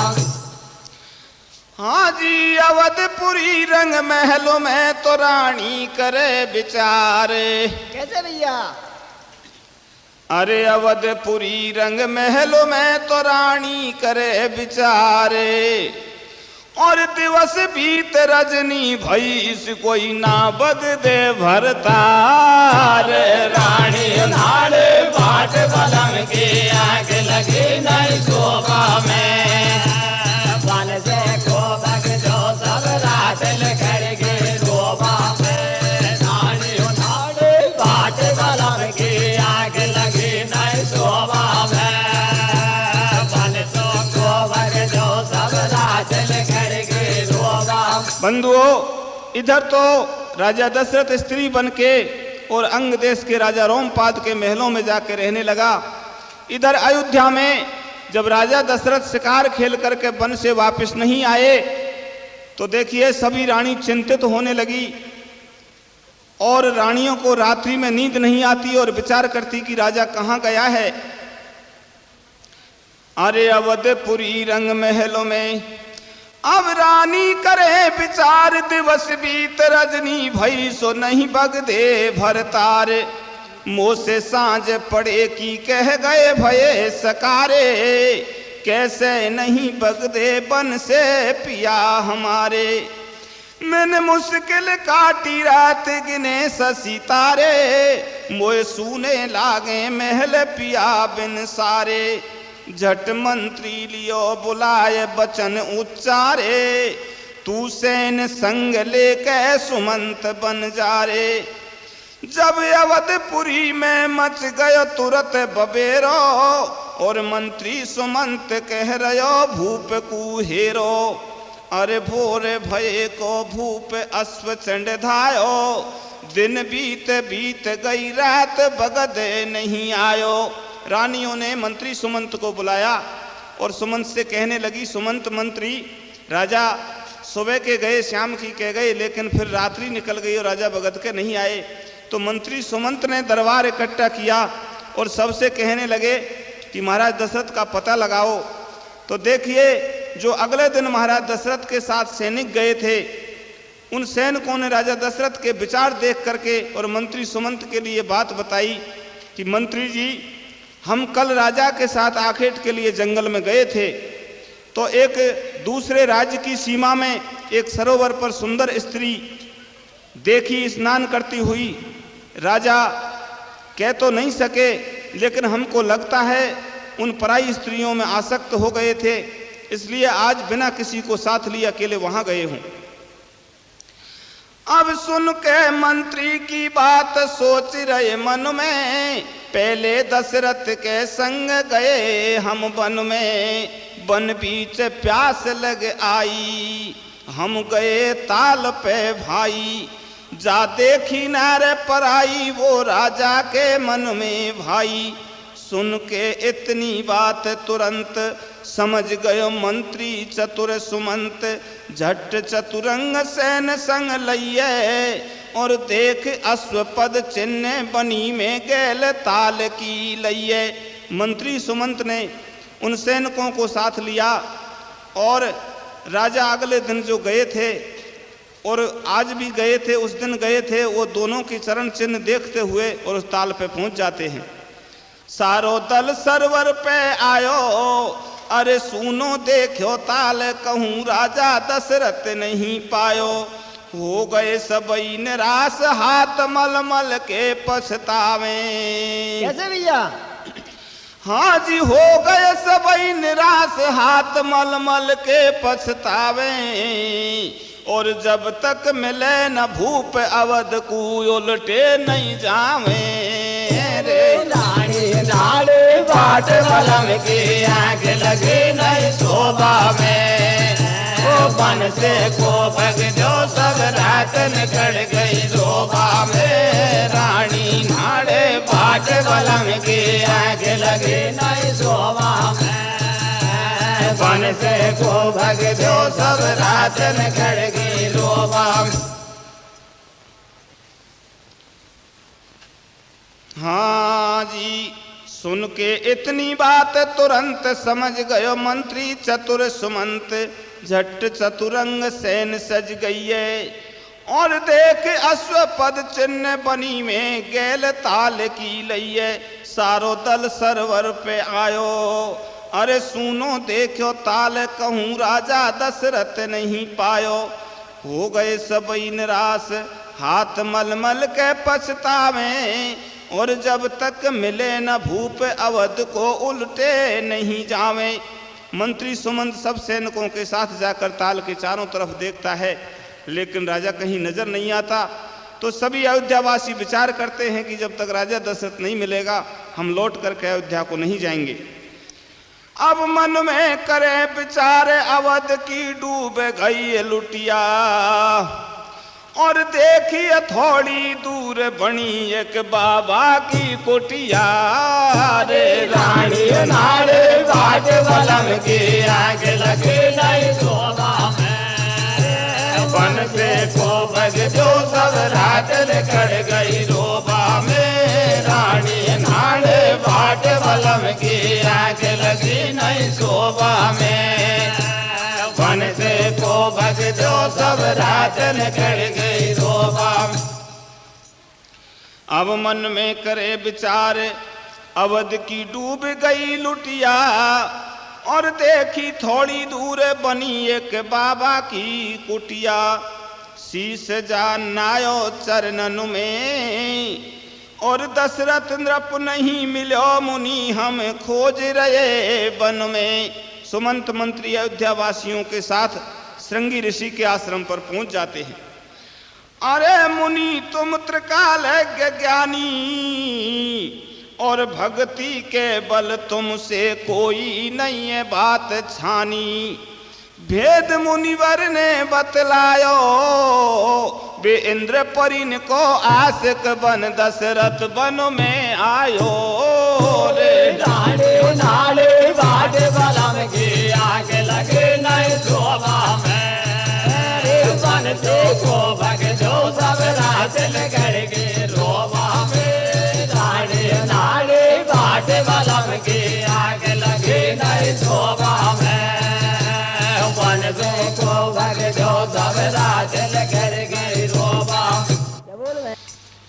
हाँ जी अवधपुरी रंग महलों में तो रानी करे विचार। कैसे भैया? अरे अवधपुरी रंग महलों में तो रानी करे विचार। और दिवस बीत रजनी भईस कोई ना बग दे भरतार। रानी नाड़े बाट बलन की आंख लगी नहीं शोभा में। बन से को बग दो सब रातन कड़गी रोबा में। रानी नाड़े बाट बलन की आंख लगी नहीं शोभा में। बन तो को बग दो सब रातन कड़गी रोबा। बंधुओं, इधर तो राजा दशरथ स्त्री बनके और अंग देश के राजा रोमपाद के महलों में जाके रहने लगा। इधर अयोध्या में जब राजा दशरथ शिकार खेल करके वन से वापस नहीं आए तो देखिए सभी रानी चिंतित होने लगी। और रानियों को रात्रि में नींद नहीं आती और विचार करती कि राजा कहाँ गया है। अरे अवधपुरी रंग महलों में अब रानी करे विचार। दिवस बीत रजनी भई सो नहीं बग दे भरतार। मोह से सांझ पड़े की कह गए भये सकारे। कैसे नहीं बग दे बन से पिया हमारे। मैंने मुश्किल काटी रात गिने सितारे। मोए सूने लागे महल पिया बिन सारे। झट मंत्री लियो बुलाए बचन उच्चारे। तू सैन संग लेके सुमंत बन जा रे। जब अवधपुरी में मच गयो तुरंत बबेरो। और मंत्री सुमंत कह रयो भूप को हेरो। अरे भोरे भये को भूप अश्व चंड धायो। दिन बीत बीत गई रात बगदे नहीं आयो। रानियों ने मंत्री सुमंत को बुलाया और सुमंत से कहने लगी, सुमंत मंत्री, राजा सुबह के गए शाम की कह गए लेकिन फिर रात्रि निकल गई और राजा बगद के नहीं आए। तो मंत्री सुमंत ने दरबार इकट्ठा किया और सबसे कहने लगे कि महाराज दशरथ का पता लगाओ। तो देखिए जो अगले दिन महाराज दशरथ के साथ सैनिक गए थे उन सैनिकों ने राजा दशरथ के विचार देख करके और मंत्री सुमंत के लिए बात बताई कि मंत्री जी, हम कल राजा के साथ आखेट के लिए जंगल में गए थे तो एक दूसरे राज्य की सीमा में एक सरोवर पर सुंदर स्त्री देखी स्नान करती हुई। राजा कह तो नहीं सके लेकिन हमको लगता है उन पराई स्त्रियों में आसक्त हो गए थे, इसलिए आज बिना किसी को साथ लिए अकेले वहां गए हूं। अब सुन के मंत्री की बात सोच रहे मन में। पहले दशरथ के संग गए हम वन में। वन बीच प्यास लग आई हम गए ताल पे भाई। जा देखी नारे पराई वो राजा के मन में भाई। सुन के इतनी बात तुरंत समझ गयो मंत्री चतुर सुमंत। झट चतुरंग सैन संग लइये और देख अश्वपद चिन्ह बनी में गैल ताल की लइये। मंत्री सुमंत ने उन सैनिकों को साथ लिया और राजा अगले दिन जो गए थे और आज भी गए थे, उस दिन गए थे, वो दोनों की चरण चिन्ह देखते हुए और उस ताल पे पहुंच जाते हैं। सारो दल सरवर पे आयो, अरे सुनो देखो ताल कहूँ राजा दशरथ नहीं पायो। हो गए सबई निराश हाथ मल मल के पछतावे। कैसे भैया? हाँ जी, हो गए सबई निराश हाथ मल मल के पछतावे। और जब तक मिले न भूप अवध को उलटे नहीं जावे। रे नाड़ी नाड़ी बाट बलम की आग लगी नहीं शोभा में। ओ बन से को भग जो सब रात निकल गई शोभा में। रानी नाड़े बाट बलम की आग लगी नहीं शोभा में। बन से को भग जो सब रात निकल गई शोभा में। हाँ जी, सुन के इतनी बात तुरंत समझ गयो मंत्री चतुर सुमंत। झट चतुरंग सैन सज गई और देख अश्वपद चिन्ह बनी में गैल ताल की लइये। सारो दल सरवर पे आयो, अरे सुनो देखो ताल कहूँ राजा दशरथ नहीं पायो। हो गए सबई निराश हाथ मल मल के पछतावे। और जब तक मिले न भूप अवध को उल्टे नहीं जावे। मंत्री सुमंत सब सैनिकों के साथ जाकर ताल के चारों तरफ देखता है, लेकिन राजा कहीं नजर नहीं आता। तो सभी अयोध्यावासी विचार करते हैं कि जब तक राजा दशरथ नहीं मिलेगा हम लौट करके अयोध्या को नहीं जाएंगे। अब मन में करे विचार अवध की डूब गई लुटिया। और देखिए थोड़ी दूर बनी एक बाबा की कुटिया। रे रानी नाड़े बाट बलम की आग लगी नहीं शोभा में। बन से को भग जो सब रात निकल गई शोभा में। रानी नाड़े बाट बलम की आग लगी नहीं शोभा में। बन से को भग जो सब रात निकल गई शोभा में। अब मन में करे विचार अवध की डूब गई लुटिया। और देखी थोड़ी दूर बनी एक बाबा की कुटिया। शीश जानायो चरणन में और दशरथ नृप नहीं मिलो मुनि हम खोज रहे वन में। सुमंत मंत्री अयोध्यावासियों के साथ श्रृंगी ऋषि के आश्रम पर पहुंच जाते हैं। अरे मुनि तुम त्रिकालज्ञ ज्ञानी और भक्ति के बल तुमसे कोई नहीं है बात छानी। भेद मुनिवर ने बतलायो बे इंद्र परिन को आशिक बन दशरथ बन में आयो। रे नाड़े नाड़े बाट बलम की आग लगे नहीं शोभा में। बन से को भग जो सब रात निकल गई शोभा में। नाड़े नाड़े बाट बलम की आग लगे नहीं शोभा में। बन से को भग जो सब रात निकल गई शोभा में।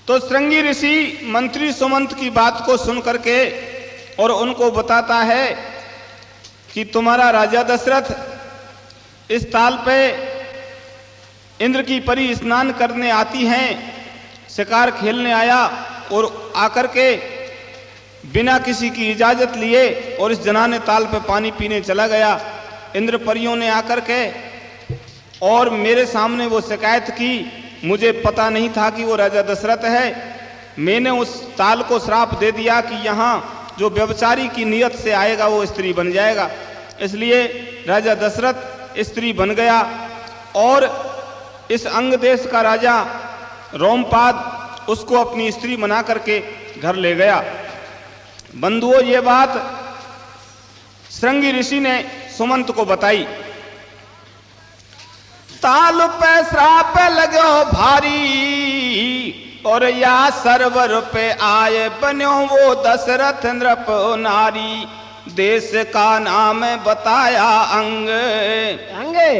तो श्रृंगी ऋषि मंत्री सुमंत की बात को सुन करके और उनको बताता है कि तुम्हारा राजा दशरथ इस ताल पे इंद्र की परी स्नान करने आती हैं, शिकार खेलने आया और आकर के बिना किसी की इजाजत लिए और इस जनाने ताल पे पानी पीने चला गया। इंद्र परियों ने आकर के और मेरे सामने वो शिकायत की, मुझे पता नहीं था कि वो राजा दशरथ है। मैंने उस ताल को श्राप दे दिया कि यहाँ जो व्यभिचारी की नियत से आएगा वो स्त्री बन जाएगा। इसलिए राजा दशरथ स्त्री बन गया और इस अंग देश का राजा रोमपाद उसको अपनी स्त्री बना करके घर ले गया। बंधुओं, ये बात श्रृंगी ऋषि ने सुमंत को बताई। ताल पे श्राप लगो भारी और या सरवर पे आए बन्यो वो दशरथ नृप नारी। देश का नाम बताया अंग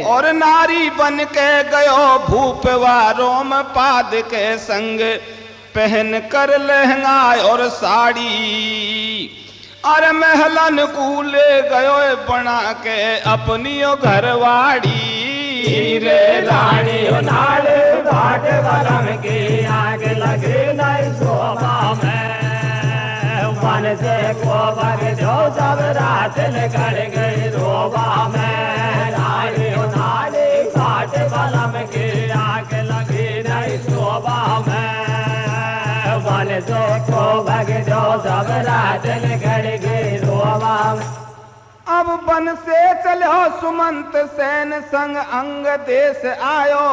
और नारी बन के गयो भूप व रोम पाद के संग। पहन कर लहंगा और साड़ी और महलन कूले गयो बना के अपनी घरवाड़ी। रे रानी नाल बाट बलम की आग लगे नहीं शोभा में। मन से को बग जो सब रात कर गई रोबा में। रानी नाल बाट बलम की आग लगे नहीं शोभा में। मन से को बग जो सब रात कर गई रोबा में। अब बन से चलो सुमंत सैन संग अंग देश आयो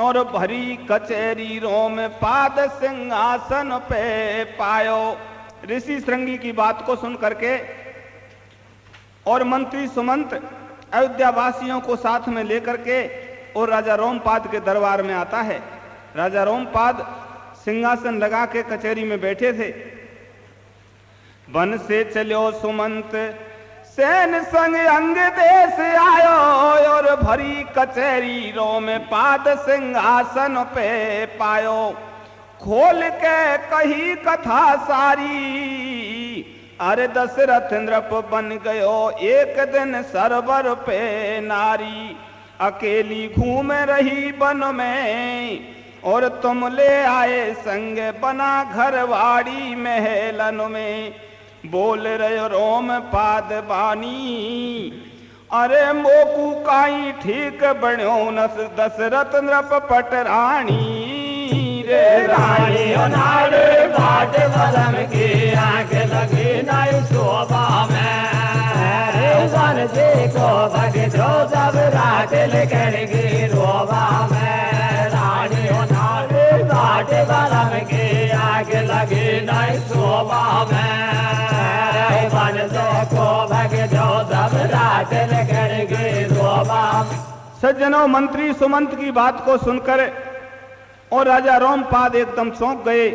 और भरी कचेरी रोम पाद सिंहासन पे पायो। ऋषि श्रृंगी की बात को सुन करके और मंत्री सुमंत अयोध्या वासियों को साथ में लेकर के और राजा रोमपाद के दरबार में आता है। राजा रोमपाद सिंहासन लगा के कचेरी में बैठे थे। वन से चलो सुमंत सैन संग अंग देश आयो और भरी कचेरी रोम पाद सिंहासन पे पायो। खोल के कही कथा सारी अरे दशरथ नृप बन गयो एक दिन सरवर पे नारी। अकेली घूम रही वन में और तुम ले आए संग बना घरवाड़ी महलन में। बोल रहे रोम पाद बानी अरे मोकू काई ठीक बण्यो नस दशरथ नृप पटरानी। रे रानी नाल बाट बलम की आग लगी नहीं शोभा में। वन से को बग जो सब रात कर गई रोबा में। रानी नाल बाट बलम की आग लगी नहीं शोभा में। वन से को बग जो सब रात कर गई रोबा में। सज्जनों, मंत्री सुमंत की बात को सुनकर और राजा रोमपाद एकदम चौंक गए,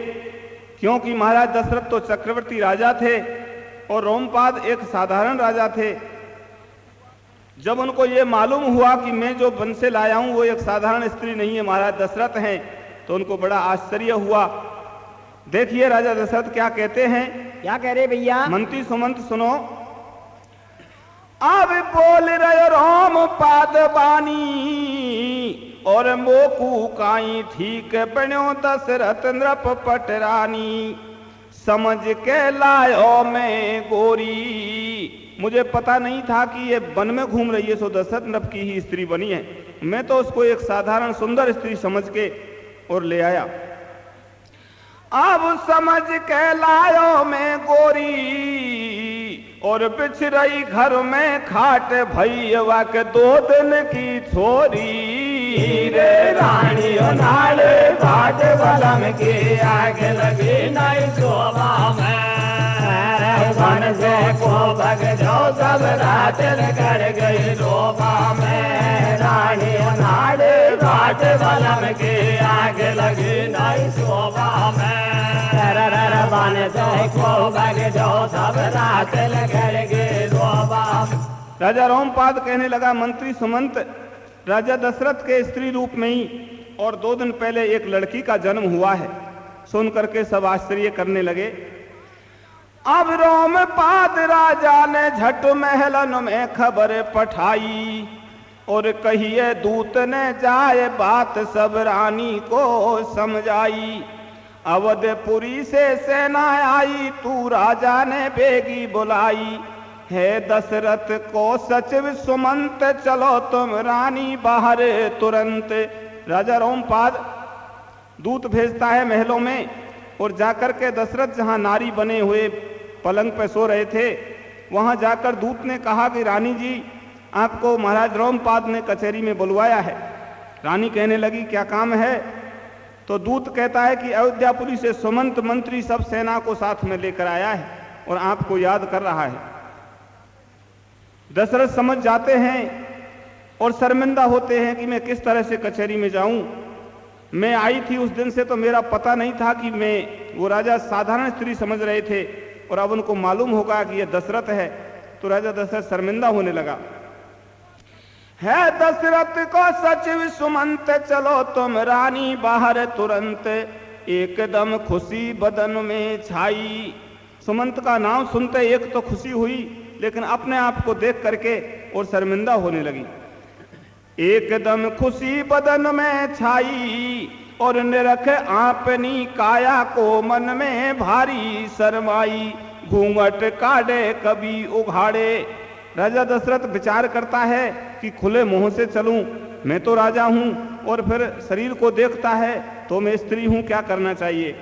क्योंकि महाराज दशरथ तो चक्रवर्ती राजा थे और रोमपाद एक साधारण राजा थे। जब उनको ये मालूम हुआ कि मैं जो वन से लाया हूं वो एक साधारण स्त्री नहीं है, महाराज दशरथ हैं, तो उनको बड़ा आश्चर्य हुआ। देखिए राजा दशरथ क्या कहते हैं। क्या कह रहे भैया? मंत्री सुमंत सुनो। अब बोल रहे रोमपाद बानी और मोकू काई ठीक बण्यो दशरथ नृप पटरानी। समझ के लायो मैं गोरी, मुझे पता नहीं था कि ये वन में घूम रही है सो दशरथ नृप की ही स्त्री बनी है। मैं तो उसको एक साधारण सुंदर स्त्री समझ के और ले आया। अब समझ के लायो मैं गोरी और बिछ रही घर में खाट भैया के 2 दिन की छोरी। रे रानी नाल बाट बलम की आग लगी नहीं शोभा में। वन से को बग जो सब रात कर गई रोबा में। रानी नाल बाट बलम की आग लगी नहीं शोभा में। वन से को बग जो सब रात कर गई रोबा में। राजा रोमपाद कहने लगा, मंत्री सुमंत, राजा दशरथ के स्त्री रूप में ही और 2 दिन पहले एक लड़की का जन्म हुआ है। सुन करके सब आश्चर्य करने लगे। अब रोमपाद राजा ने झट महलन में खबर पठाई और कहिए दूत ने जाए बात सब रानी को समझाई। अवधपुरी से सेना आई तू राजा ने बेगी बुलाई। है दशरथ को सचिव सुमंत चलो तुम रानी बाहर तुरंत। राजा रोमपाद दूत भेजता है महलों में और जाकर के दशरथ जहां नारी बने हुए पलंग पे सो रहे थे वहां जाकर दूत ने कहा कि रानी जी आपको महाराज रोमपाद ने कचहरी में बुलवाया है। रानी कहने लगी क्या काम है? तो दूत कहता है कि अयोध्यापुरी से सुमंत मंत्री सब सेना को साथ में लेकर आया है और आपको याद कर रहा है। दशरथ समझ जाते हैं और शर्मिंदा होते हैं कि मैं किस तरह से कचहरी में जाऊं। मैं आई थी उस दिन से तो मेरा पता नहीं था कि वो राजा साधारण स्त्री समझ रहे थे और अब उनको मालूम होगा कि यह दशरथ है। तो राजा दशरथ शर्मिंदा होने लगा। है दशरथ को सचिव सुमंत, चलो तुम रानी बाहर तुरंत, एकदम खुशी बदन में छाई। सुमंत का नाम सुनते एक तो खुशी हुई, लेकिन अपने आप को देख करके और शर्मिंदा होने लगी। एकदम खुशी बदन में छाई और निरख आपनी काया को, मन में भारी शर्माई, घूंघट काढ़े कभी उघाड़े। राजा दशरथ विचार करता है कि खुले मुंह से चलूं, मैं तो राजा हूं, और फिर शरीर को देखता है तो मैं स्त्री हूं, क्या करना चाहिए।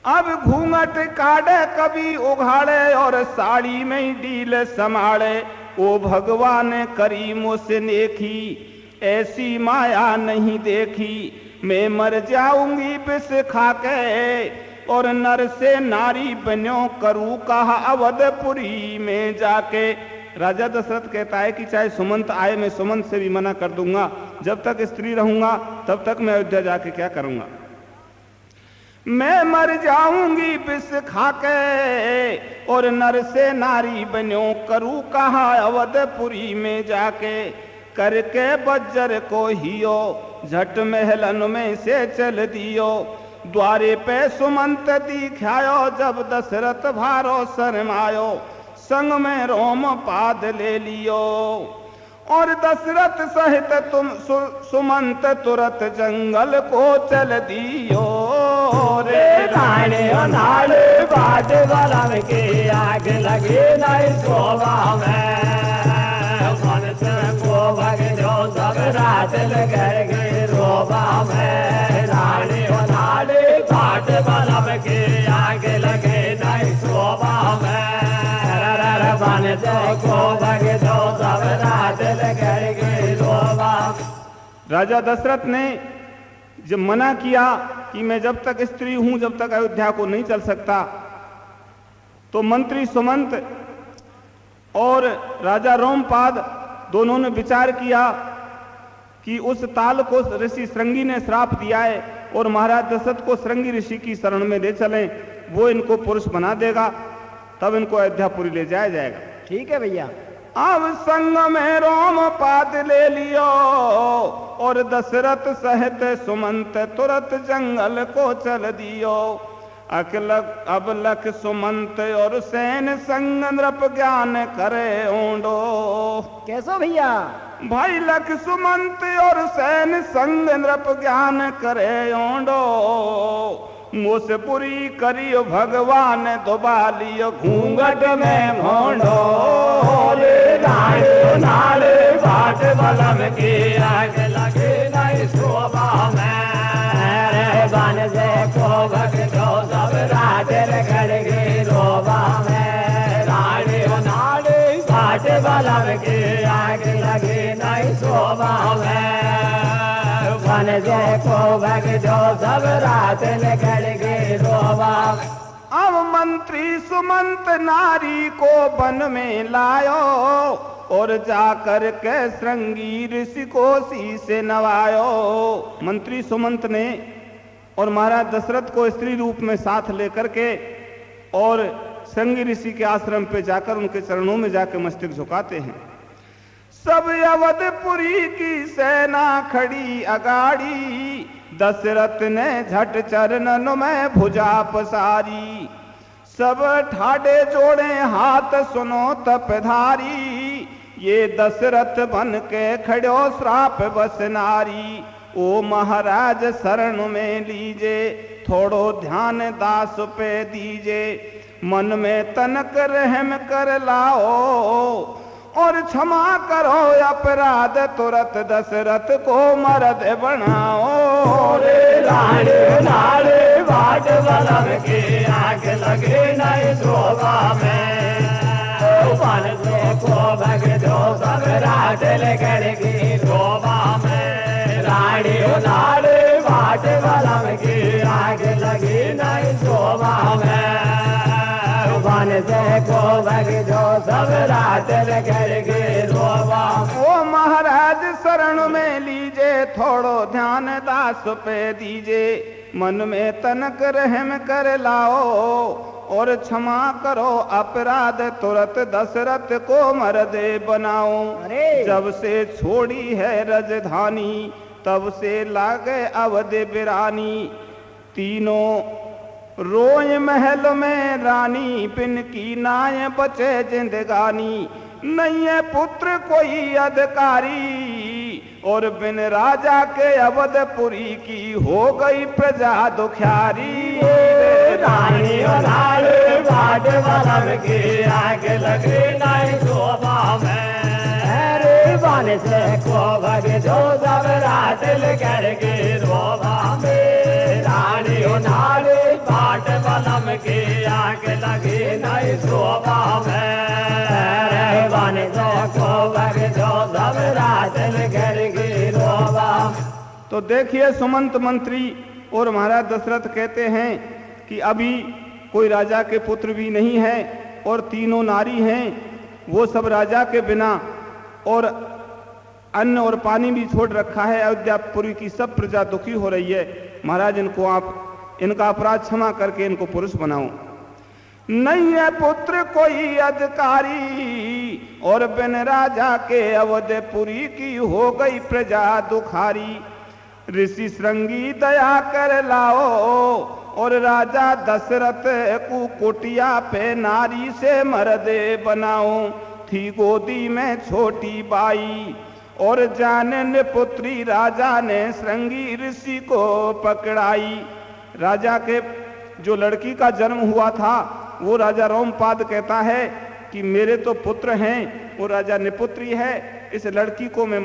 अब घूंघट काढ़े कभी उघाड़े और साड़ी में डील समाड़े, ओ भगवान करीमों से नेकी, ऐसी माया नहीं देखी, मैं मर जाऊंगी विष खाके, और नर से नारी बन्यो करूं कहा अवधपुरी में जाके। राजा दशरथ कहता है कि चाहे सुमंत आए मैं सुमंत से भी मना कर दूंगा, जब तक स्त्री रहूंगा तब तक मैं अयोध्या जाके क्या करूंगा। मैं मर जाऊंगी विष खाके और नर से नारी बन्यो करूं कहा अवधपुरी में जाके। करके बज्जर को हियो झट महलन में से चल दियो, द्वारे पे सुमंत दिखायो जब दशरथ भारो शर्मायो, संग में रोम पाद ले लियो, और दशरथ सहित तुम सुमंत तुरत जंगल को चल दियो। रे राणे नाल बाज बलम के आग लगे नहीं शोभा में, मन से को भग जो सब रात लगे गए रोबा में। राणे नाल बाज बलम के आग लगे नहीं शोभा में, मन से को भग जो सब रात लगे गए रोबा। राजा दशरथ ने जब मना किया कि मैं जब तक स्त्री हूं जब तक अयोध्या को नहीं चल सकता, तो मंत्री सुमंत और राजा रोमपाद दोनों ने विचार किया कि उस ताल को ऋषि श्रृंगी ने श्राप दिया है और महाराज दशरथ को श्रृंगी ऋषि की शरण में ले चलें, वो इनको पुरुष बना देगा, तब इनको अयोध्यापुरी ले जाया जाएगा। ठीक है भैया। अब संग में रोमपाद ले लियो और दशरथ सहित सुमंत तुरत जंगल को चल दियो। अब लख सुमंत और सैन संग नृप ज्ञान करे ओंडो। कैसो भैया? भाई लख सुमंत और सैन संग नृप ज्ञान करे ओंडो, मोसपुरी करियो भगवान दुबालियो घूंघट में भोंडो। नाल बाट बलम की आग लगे नहीं शोभा में, बन से को भग जो सब रात लगे गए रोबा में। रानी नाल बाट बलम की आग लगे नहीं शोभा में, बन से को भग जो सब रात लगे गए रोबा। अब मंत्री सुमंत नारी को वन में लायो और जाकर के श्रृंगी ऋषि को शीश नवायो। मंत्री सुमंत ने और महाराज दशरथ को स्त्री रूप में साथ लेकर के और श्रृंगी ऋषि के आश्रम पे जाकर उनके चरणों में जाकर मस्तक झुकाते हैं। सब अवधपुरी की सेना खड़ी अगाड़ी, दशरथ ने झट चरणन में भुजा पसारी। सब ठाडे जोड़े हाथ सुनो तपधारी, ये दशरथ बन के खड़ो श्राप बस नारी। ओ महाराज शरण में लीजे, थोड़ो ध्यान दास पे दीजे। मन में तनक रहम कर लाओ और क्षमा करो अपराध, तुरत दशरथ को मर्द बनाओ। रे राणे नाले बाट बलम की आग लगे नहीं शोभा में, बन से को भग जो सब रात लगे रोबा में। राणे नाले बाट बलम की को भग जो सब रात करके रोवा। ओ महाराज शरण में लीजे थोड़ो ध्यान दास पे दीजे, मन में तनक रहम कर लाओ और क्षमा करो अपराध तुरत दशरथ को मर्दे बनाओ। जब से छोड़ी है राजधानी तब से लागे अवध बिरानी, तीनों रोय महल में रानी बिन की नाय बचे जिंदगानी। नहीं है पुत्र कोई अधिकारी और बिन राजा के अवधपुरी की हो गई प्रजा दुखियारी। रानी लाल बाट बलम की आग लगे नहीं शोभा में, बन से को भग जो सब रात करके रोबा में। रानी लाल बाट बलम की आग लगे नहीं शोभा में, बन से को भग जो सब रात करके रोबा। तो देखिए सुमंत मंत्री और महाराज दशरथ कहते हैं कि अभी कोई राजा के पुत्र भी नहीं है और तीनों नारी हैं, वो सब राजा के बिना और अन्न और पानी भी छोड़ रखा है। अयोध्यापुरी की सब प्रजा दुखी हो रही है। महाराज इनको आप इनका अपराध क्षमा करके इनको पुरुष बनाओ। नहीं है पुत्र कोई अधिकारी और बिन राजा के अवधपुरी की हो गई प्रजा दुखारी। ऋषि श्रृंगी दया कर लाओ और राजा दशरथ को कुटिया पे नारी से मर्दे बनाओ। थी गोदी में छोटी बाई और जानन पुत्री राजा ने श्रृंगी ऋषि को पकड़ाई। राजा के जो लड़की का जन्म हुआ था वो राजा रोमपाद कहता है कि मेरे तो पुत्र हैं, वो राजा निपुत्री है, इस लड़की को मैं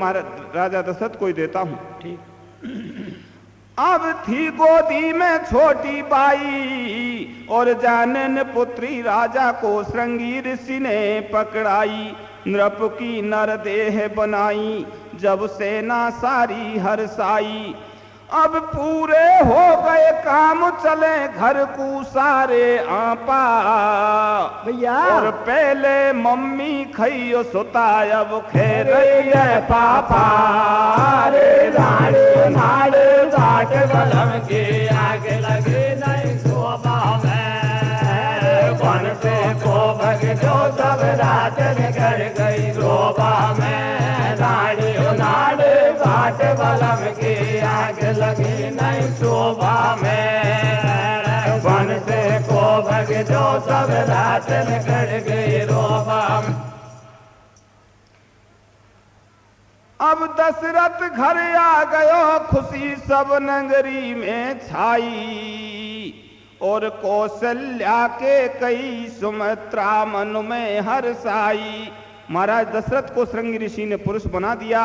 राजा दशरथ को ही देता हूं। ठीक। अब थी गोदी में छोटी बाई और जानन पुत्री राजा को श्रृंगी ऋषि ने पकड़ाई। नृप की नर देह बनाई जब सेना सारी हर्षाई। अब पूरे हो गए काम चले घर को सारे आपा भैया, और पहले मम्मी खइयो सुता अब खेर पापा। रे रानी नाड़ बाट बलम की आग लगे नहीं शोभा में, बन से को भग जो सब रात कर गई रोबा में। रानी नाड़ बाट बलम की आग लगी नहीं शोभा में, बन से को भग जो सब रात कर गई रोबा। अब दशरथ घर आ गयो खुशी सब नगरी में छाई और कौशल्या के कई सुमित्रा मन में हर्षाई। महाराज दशरथ को श्रृंगी ऋषि ने पुरुष बना दिया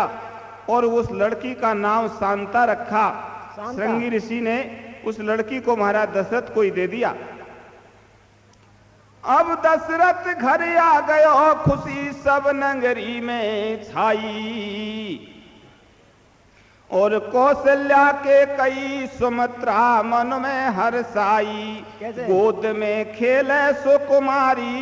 और उस लड़की का नाम शांता रखा। श्रृंगी ऋषि ने उस लड़की को महाराज दशरथ को ही दे दिया। अब दशरथ घर आ गयो खुशी सब नगरी में छाई और कौशल्या के कई सुमित्रा मन में हर्षाई। गोद में खेले सुकुमारी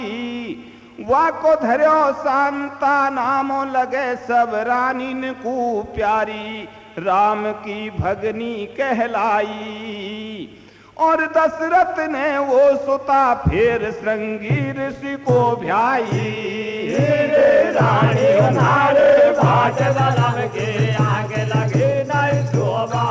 वा को धर्यो शांता नामो लगे सब रानी को प्यारी। राम की भगनी कहलाई और दशरथ ने वो सुता फिर श्रृंगी ऋषि को भ्याई। रानी नाड़ बाट बलम के आग लगे नहीं शोभा